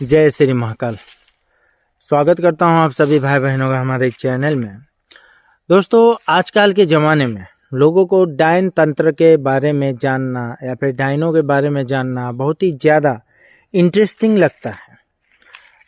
जय श्री महाकाल। स्वागत करता हूं आप सभी भाई बहनों का हमारे एक चैनल में। दोस्तों, आजकल के ज़माने में लोगों को डायन तंत्र के बारे में जानना या फिर डायनों के बारे में जानना बहुत ही ज़्यादा इंटरेस्टिंग लगता है।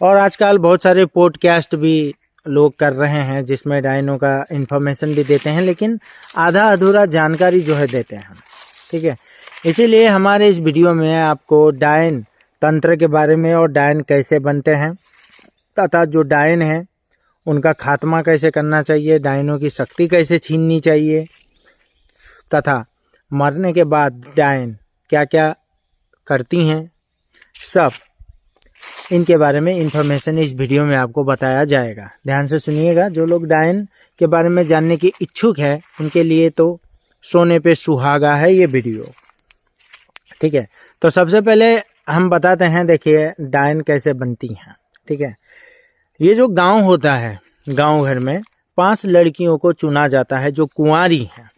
और आजकल बहुत सारे पॉडकास्ट भी लोग कर रहे हैं जिसमें डायनों का इन्फॉर्मेशन भी देते हैं, लेकिन आधा अधूरा जानकारी जो है देते हैं। ठीक है, इसीलिए हमारे इस वीडियो में आपको डायन तंत्र के बारे में और डायन कैसे बनते हैं तथा जो डायन है उनका खात्मा कैसे करना चाहिए, डायनों की शक्ति कैसे छीननी चाहिए तथा मरने के बाद डायन क्या क्या करती हैं, सब इनके बारे में इंफॉर्मेशन इस वीडियो में आपको बताया जाएगा। ध्यान से सुनिएगा। जो लोग डायन के बारे में जानने के इच्छुक है उनके लिए तो सोने पे सुहागा है ये वीडियो। ठीक है, तो सबसे पहले हम बताते हैं, देखिए डायन कैसे बनती हैं। ठीक है, ये जो गांव होता है, गांव घर में 5 लड़कियों को चुना जाता है जो कुंवारी हैं,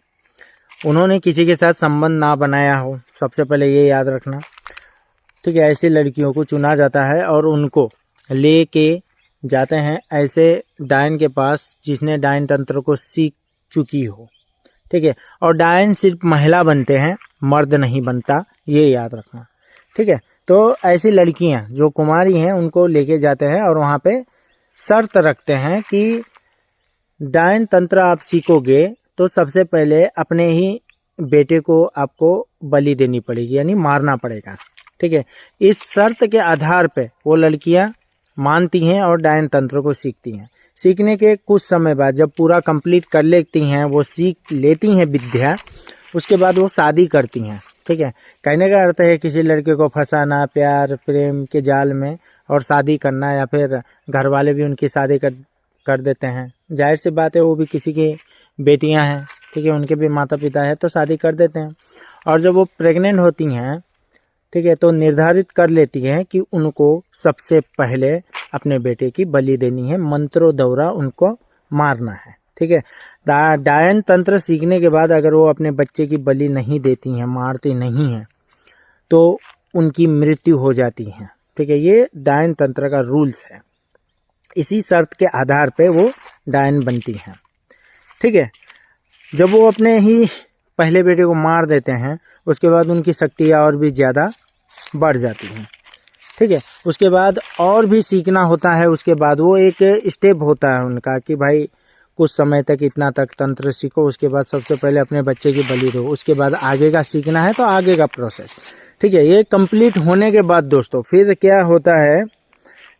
उन्होंने किसी के साथ संबंध ना बनाया हो, सबसे पहले ये याद रखना। ठीक है, ऐसी लड़कियों को चुना जाता है और उनको ले के जाते हैं ऐसे डायन के पास जिसने डायन तंत्र को सीख चुकी हो। ठीक है, और डायन सिर्फ महिला बनते हैं, मर्द नहीं बनता, ये याद रखना। ठीक है, तो ऐसी लड़कियां जो कुमारी हैं उनको लेके जाते हैं और वहाँ पे शर्त रखते हैं कि डायन तंत्र आप सीखोगे तो सबसे पहले अपने ही बेटे को आपको बलि देनी पड़ेगी, यानी मारना पड़ेगा। ठीक है, इस शर्त के आधार पे वो लड़कियां मानती हैं और डायन तंत्र को सीखती हैं। सीखने के कुछ समय बाद जब पूरा कंप्लीट कर लेती हैं, वो सीख लेती हैं विद्या, उसके बाद वो शादी करती हैं। ठीक है, कहने का अर्थ है किसी लड़के को फंसाना प्यार प्रेम के जाल में और शादी करना, या फिर घर वाले भी उनकी शादी कर देते हैं। जाहिर सी बात है, वो भी किसी की बेटियां हैं, ठीक है, उनके भी माता पिता है तो शादी कर देते हैं। और जब वो प्रेग्नेंट होती हैं, ठीक है, तो निर्धारित कर लेती हैं कि उनको सबसे पहले अपने बेटे की बलि देनी है, मंत्रों द्वारा उनको मारना है। ठीक है, डायन तंत्र सीखने के बाद अगर वो अपने बच्चे की बलि नहीं देती हैं, मारती नहीं हैं, तो उनकी मृत्यु हो जाती है। ठीक है, ये डायन तंत्र का रूल्स है। इसी शर्त के आधार पे वो डायन बनती हैं। ठीक है, जब वो अपने ही पहले बेटे को मार देते हैं उसके बाद उनकी शक्तियाँ और भी ज़्यादा बढ़ जाती हैं। ठीक है, उसके बाद और भी सीखना होता है। उसके बाद वो एक स्टेप होता है उनका कि भाई कुछ समय तक इतना तक तंत्र सीखो, उसके बाद सबसे पहले अपने बच्चे की बलि दो, उसके बाद आगे का सीखना है तो आगे का प्रोसेस। ठीक है, ये कंप्लीट होने के बाद दोस्तों फिर क्या होता है,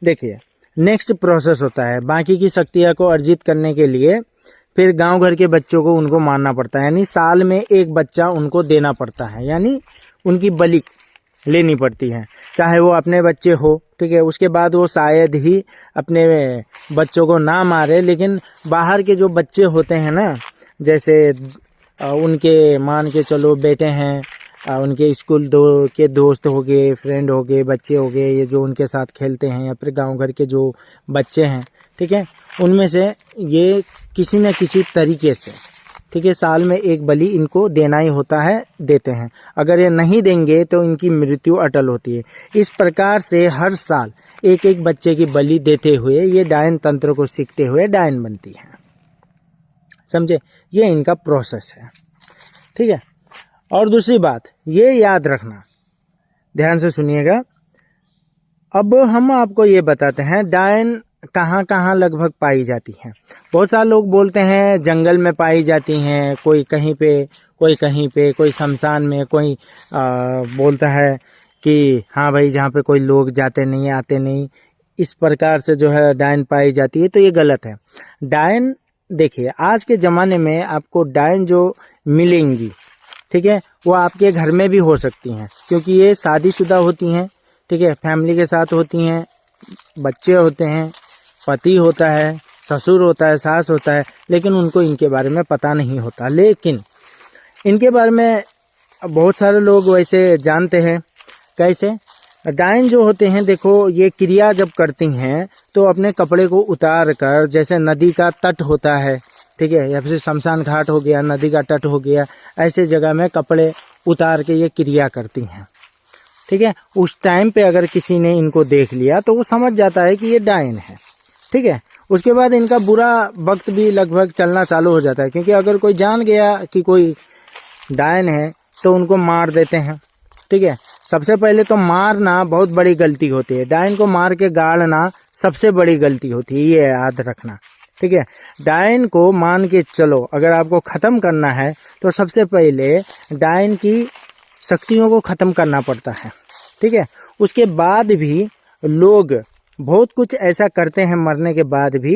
देखिए नेक्स्ट प्रोसेस होता है। बाकी की शक्तियाँ को अर्जित करने के लिए फिर गांव घर के बच्चों को उनको मारना पड़ता है, यानी साल में एक बच्चा उनको देना पड़ता है, यानी उनकी बलि लेनी पड़ती है, चाहे वो अपने बच्चे हो। ठीक है, उसके बाद वो शायद ही अपने बच्चों को ना मारे, लेकिन बाहर के जो बच्चे होते हैं ना, जैसे उनके मान के चलो बेटे हैं, उनके स्कूल के दोस्त हो गए, फ्रेंड हो गए, बच्चे हो गए, ये जो उनके साथ खेलते हैं, या फिर गांव घर के जो बच्चे हैं, ठीक है, उनमें से ये किसी न किसी तरीके से, ठीक है, साल में एक बलि इनको देना ही होता है, देते हैं। अगर ये नहीं देंगे तो इनकी मृत्यु अटल होती है। इस प्रकार से हर साल एक एक बच्चे की बलि देते हुए ये डायन तंत्र को सीखते हुए डायन बनती है। समझे, ये इनका प्रोसेस है। ठीक है, और दूसरी बात ये याद रखना, ध्यान से सुनिएगा। अब हम आपको ये बताते हैं डायन कहाँ कहाँ लगभग पाई जाती हैं। बहुत सारे लोग बोलते हैं जंगल में पाई जाती हैं, कोई कहीं पे, कोई कहीं पे, कोई शमशान में, कोई बोलता है कि हाँ भाई जहाँ पे कोई लोग जाते नहीं आते नहीं, इस प्रकार से जो है डायन पाई जाती है, तो ये गलत है। डायन देखिए आज के ज़माने में आपको डायन जो मिलेंगी, ठीक है, वो आपके घर में भी हो सकती हैं, क्योंकि ये शादीशुदा होती हैं। ठीक है, फैमिली के साथ होती हैं, बच्चे होते हैं, पति होता है, ससुर होता है, सास होता है, लेकिन उनको इनके बारे में पता नहीं होता। लेकिन इनके बारे में बहुत सारे लोग वैसे जानते हैं। कैसे? डायन जो होते हैं, देखो ये क्रिया जब करती हैं तो अपने कपड़े को उतार कर, जैसे नदी का तट होता है, ठीक है, या फिर शमशान घाट हो गया, नदी का तट हो गया, ऐसे जगह में कपड़े उतार के ये क्रिया करती हैं। ठीक ठीक है। उस टाइम पे अगर किसी ने इनको देख लिया तो वो समझ जाता है कि ये डायन है, ठीक है। उसके बाद इनका बुरा वक्त भी लगभग चलना चालू हो जाता है, क्योंकि अगर कोई जान गया कि कोई डायन है तो उनको मार देते हैं, ठीक है। सबसे पहले तो मारना बहुत बड़ी गलती होती है, डायन को मार के गाड़ना सबसे बड़ी गलती होती है, ये याद रखना, ठीक है। डायन को मान के चलो अगर आपको खत्म करना है तो सबसे पहले डायन की शक्तियों को खत्म करना पड़ता है, ठीक है। उसके बाद भी लोग बहुत कुछ ऐसा करते हैं मरने के बाद भी,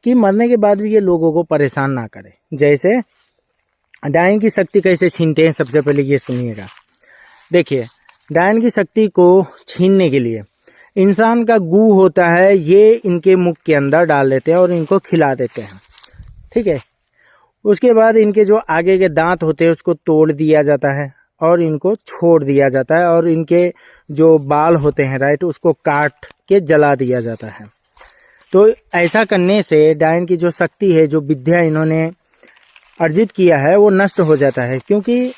कि मरने के बाद भी ये लोगों को परेशान ना करे। जैसे डायन की शक्ति कैसे छीनते हैं, सबसे पहले ये सुनिएगा। देखिए, डायन की शक्ति को छीनने के लिए इंसान का गू होता है, ये इनके मुख के अंदर डाल देते हैं और इनको खिला देते हैं, ठीक है। उसके बाद इनके जो आगे के दांत होते हैं उसको तोड़ दिया जाता है और इनको छोड़ दिया जाता है, और इनके जो बाल होते हैं राइट, उसको काट के जला दिया जाता है। तो ऐसा करने से डायन की जो शक्ति है, जो विद्या इन्होंने अर्जित किया है, वो नष्ट हो जाता है। क्योंकि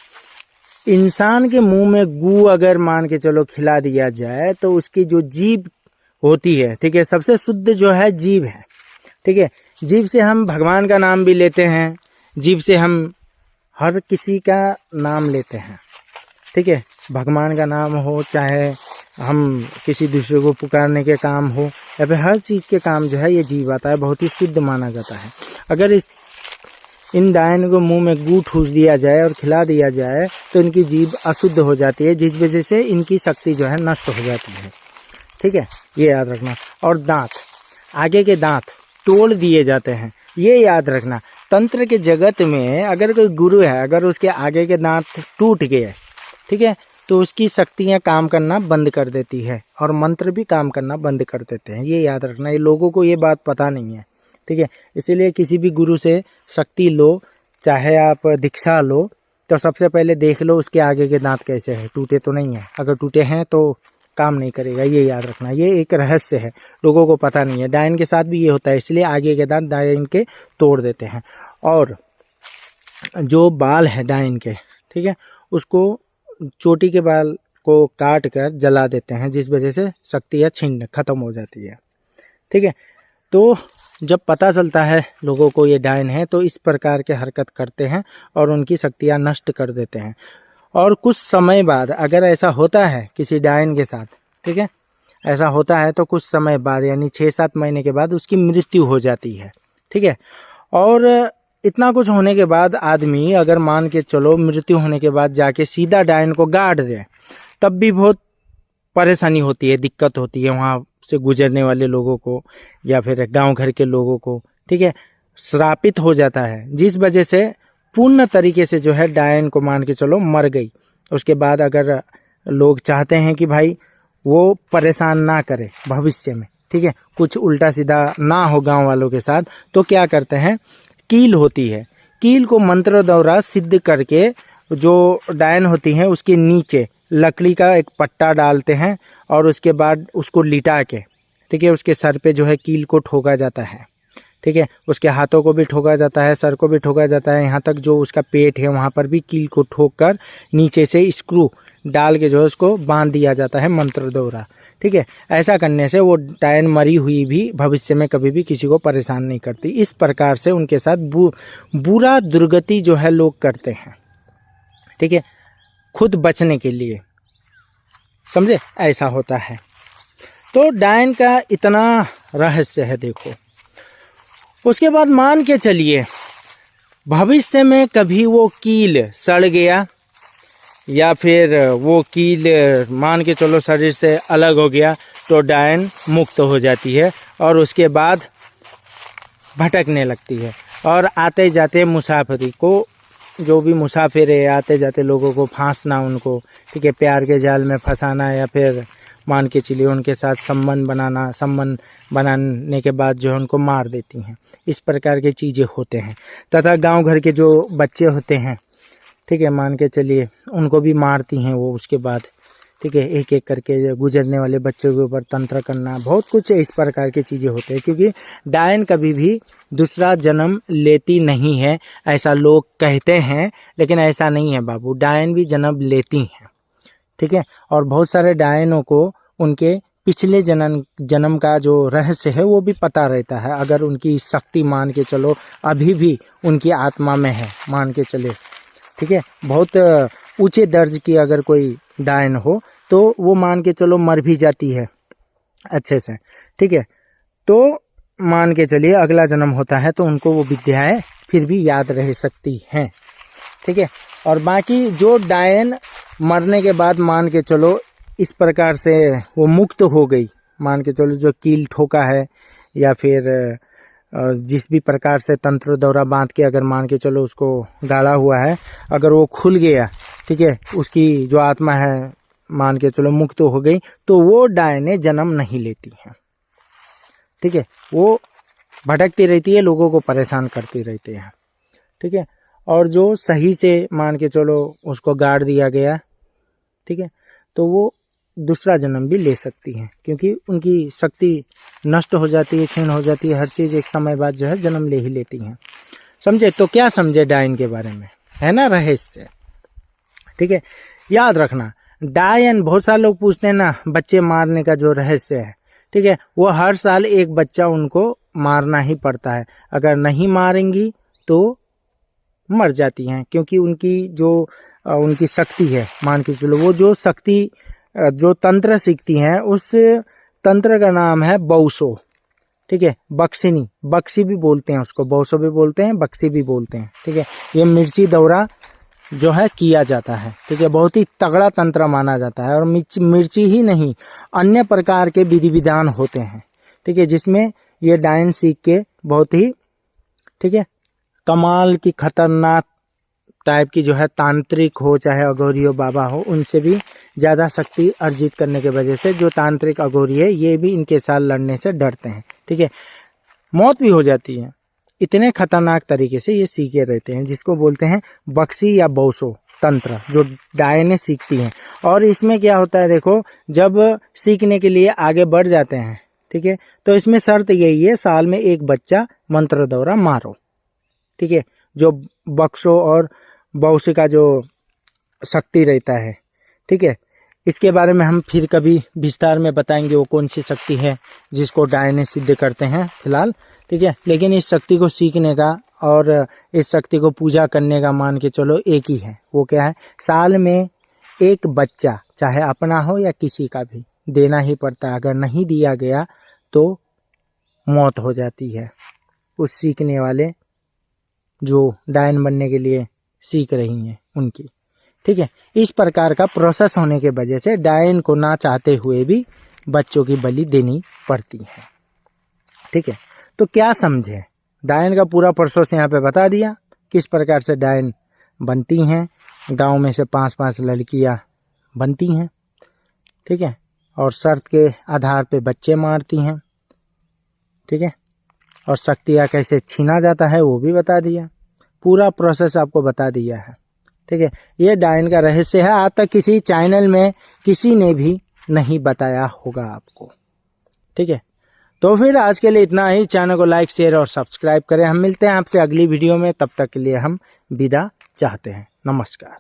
इंसान के मुंह में गू अगर मान के चलो खिला दिया जाए तो उसकी जो जीभ होती है, ठीक है, सबसे शुद्ध जो है जीभ है, ठीक है। जीभ से हम भगवान का नाम भी लेते हैं, जीभ से हम हर किसी का नाम लेते हैं, ठीक है। भगवान का नाम हो, चाहे हम किसी दूसरे को पुकारने के काम हो, या फिर हर चीज़ के काम जो है ये जीभ आता है, बहुत ही शुद्ध माना जाता है। अगर इन डायन को मुंह में गू ठूस दिया जाए और खिला दिया जाए तो इनकी जीभ अशुद्ध हो जाती है, जिस वजह से इनकी शक्ति जो है नष्ट हो जाती है, ठीक है, ये याद रखना। और दांत, आगे के दांत तोड़ दिए जाते हैं, ये याद रखना। तंत्र के जगत में अगर कोई गुरु है, अगर उसके आगे के दांत टूट गए, ठीक है, तो उसकी शक्तियाँ काम करना बंद कर देती है और मंत्र भी काम करना बंद कर देते हैं, ये याद रखना। ये लोगों को ये बात पता नहीं है, ठीक है। इसीलिए किसी भी गुरु से शक्ति लो, चाहे आप दीक्षा लो, तो सबसे पहले देख लो उसके आगे के दांत कैसे हैं, टूटे तो नहीं है। अगर टूटे हैं तो काम नहीं करेगा, ये याद रखना। ये एक रहस्य है, लोगों को पता नहीं है। डायन के साथ भी ये होता है, इसलिए आगे के दांत डायन के तोड़ देते हैं। और जो बाल है डायन के, ठीक है, उसको चोटी के बाल को काट कर जला देते हैं, जिस वजह से शक्तियाँ छीन खत्म हो जाती है, ठीक है। तो जब पता चलता है लोगों को ये डायन है तो इस प्रकार के हरकत करते हैं और उनकी शक्तियाँ नष्ट कर देते हैं। और कुछ समय बाद अगर ऐसा होता है किसी डायन के साथ, ठीक है, ऐसा होता है तो कुछ समय बाद यानी 6-7 महीने के बाद उसकी मृत्यु हो जाती है, ठीक है। और इतना कुछ होने के बाद आदमी अगर मान के चलो मृत्यु होने के बाद जाके सीधा डायन को गाड़ दे, तब भी बहुत परेशानी होती है, दिक्कत होती है वहाँ से गुजरने वाले लोगों को या फिर गांव घर के लोगों को, ठीक है। श्रापित हो जाता है, जिस वजह से पूर्ण तरीके से जो है डायन को मान के चलो मर गई। उसके बाद अगर लोग चाहते हैं कि भाई वो परेशान ना करे भविष्य में, ठीक है, कुछ उल्टा सीधा ना हो गांव वालों के साथ, तो क्या करते हैं, कील होती है, कील को मंत्र द्वारा सिद्ध करके जो डायन होती हैं उसके नीचे लकड़ी का एक पट्टा डालते हैं और उसके बाद उसको लिटा के, ठीक है, उसके सर पे जो है कील को ठोका जाता है, ठीक है। उसके हाथों को भी ठोका जाता है, सर को भी ठोका जाता है, यहाँ तक जो उसका पेट है वहाँ पर भी कील को ठोक कर नीचे से स्क्रू डाल के जो है उसको बांध दिया जाता है मंत्र द्वारा, ठीक है। ऐसा करने से वो डायन मरी हुई भी भविष्य में कभी भी किसी को परेशान नहीं करती। इस प्रकार से उनके साथ बुरा दुर्गति जो है लोग करते हैं, ठीक है, खुद बचने के लिए, समझे, ऐसा होता है। तो डायन का इतना रहस्य है, देखो। उसके बाद मान के चलिए भविष्य में कभी वो कील सड़ गया या फिर वो कील मान के चलो शरीर से अलग हो गया, तो डायन मुक्त हो जाती है और उसके बाद भटकने लगती है और आते जाते मुसाफिरी को, जो भी मुसाफिर है आते जाते लोगों को फांसना, उनको, ठीक है, प्यार के जाल में फंसाना या फिर मान के चलिए उनके साथ संबंध बनाना, संबंध बनाने के बाद जो है उनको मार देती हैं। इस प्रकार की चीज़ें होते हैं। तथा गांव घर के जो बच्चे होते हैं, ठीक है, मान के चलिए उनको भी मारती हैं वो उसके बाद, ठीक है, एक एक करके गुजरने वाले बच्चों के ऊपर तंत्र करना, बहुत कुछ इस प्रकार की चीज़ें होते हैं। क्योंकि डायन कभी भी दूसरा जन्म लेती नहीं है, ऐसा लोग कहते हैं, लेकिन ऐसा नहीं है बाबू, डायन भी जन्म लेती हैं, ठीक है। और बहुत सारे डायनों को उनके पिछले जन्म का जो रहस्य है वो भी पता रहता है। अगर उनकी शक्ति मान के चलो अभी भी उनकी आत्मा में है, मान के चले, ठीक है। बहुत ऊंचे दर्ज की अगर कोई डायन हो तो वो मान के चलो मर भी जाती है अच्छे से, ठीक है। तो मान के चलिए अगला जन्म होता है तो उनको वो विद्याएं फिर भी याद रह सकती हैं, ठीक है। और बाकी जो डायन मरने के बाद मान के चलो इस प्रकार से वो मुक्त हो गई, मान के चलो जो कील ठोका है या फिर जिस भी प्रकार से तंत्र दौरा बांध के अगर मान के चलो उसको गाड़ा हुआ है, अगर वो खुल गया, ठीक है, उसकी जो आत्मा है मान के चलो मुक्त हो गई, तो वो डायने जन्म नहीं लेती हैं, ठीक है। वो भटकती रहती है, लोगों को परेशान करती रहती है, ठीक है। और जो सही से मान के चलो उसको गाड़ दिया गया, ठीक है, तो वो दूसरा जन्म भी ले सकती हैं, क्योंकि उनकी शक्ति नष्ट हो जाती है, क्षीण हो जाती है, हर चीज़ एक समय बाद जो है जन्म ले ही लेती हैं। समझे? तो क्या समझे डायन के बारे में, है ना रहस्य, ठीक है। याद रखना डायन, बहुत सारे लोग पूछते हैं ना बच्चे मारने का जो रहस्य है, ठीक है, वो हर साल एक बच्चा उनको मारना ही पड़ता है। अगर नहीं मारेंगी तो मर जाती हैं, क्योंकि उनकी जो उनकी शक्ति है, मान के चलो वो जो शक्ति जो तंत्र सीखती हैं उस तंत्र का नाम है बौसो, ठीक है। बक्सिनी, बक्सी भी बोलते हैं उसको, बौसो भी बोलते हैं, बक्सी भी बोलते हैं, ठीक है। ये मिर्ची दौरा जो है किया जाता है, ठीक है। बहुत ही तगड़ा तंत्र माना जाता है। और मिर्ची ही नहीं, अन्य प्रकार के विधि विधान होते हैं, ठीक है, जिसमें ये डायन सीख के बहुत ही, ठीक है, कमाल की खतरनाक टाइप की जो है तांत्रिक हो चाहे अघोरी हो, बाबा हो, उनसे भी ज़्यादा शक्ति अर्जित करने की वजह से जो तांत्रिक अघोरी है ये भी इनके साथ लड़ने से डरते हैं, ठीक है। मौत भी हो जाती है, इतने खतरनाक तरीके से ये सीखे रहते हैं, जिसको बोलते हैं बक्सी या बौसो तंत्र, जो डायने सीखती हैं। और इसमें क्या होता है देखो, जब सीखने के लिए आगे बढ़ जाते हैं, ठीक है, तो इसमें शर्त यही है साल में एक बच्चा मंत्र दौरा मारो, ठीक है। जो बक्सो और बौसी का जो शक्ति रहता है, ठीक है, इसके बारे में हम फिर कभी विस्तार में बताएंगे वो कौन सी शक्ति है जिसको डायने सिद्ध करते हैं फिलहाल, ठीक है। लेकिन इस शक्ति को सीखने का और इस शक्ति को पूजा करने का मान के चलो एक ही है, वो क्या है, साल में एक बच्चा चाहे अपना हो या किसी का भी देना ही पड़ता है। अगर नहीं दिया गया तो मौत हो जाती है उस सीखने वाले जो डायन बनने के लिए सीख रही हैं उनकी, ठीक है। इस प्रकार का प्रोसेस होने के वजह से डायन को ना चाहते हुए भी बच्चों की बलि देनी पड़ती है, ठीक है। तो क्या समझे, डायन का पूरा प्रोसेस यहाँ पे बता दिया, किस प्रकार से डायन बनती हैं। गांव में से 5-5 लड़कियां बनती हैं, ठीक है, और शर्त के आधार पे बच्चे मारती हैं, ठीक है। और शक्तियाँ कैसे छीना जाता है वो भी बता दिया, पूरा प्रोसेस आपको बता दिया है, ठीक है। ये डायन का रहस्य है, आज तक किसी चैनल में किसी ने भी नहीं बताया होगा आपको, ठीक है। तो फिर आज के लिए इतना ही। चैनल को लाइक, शेयर और सब्सक्राइब करें। हम मिलते हैं आपसे अगली वीडियो में, तब तक के लिए हम विदा चाहते हैं। नमस्कार।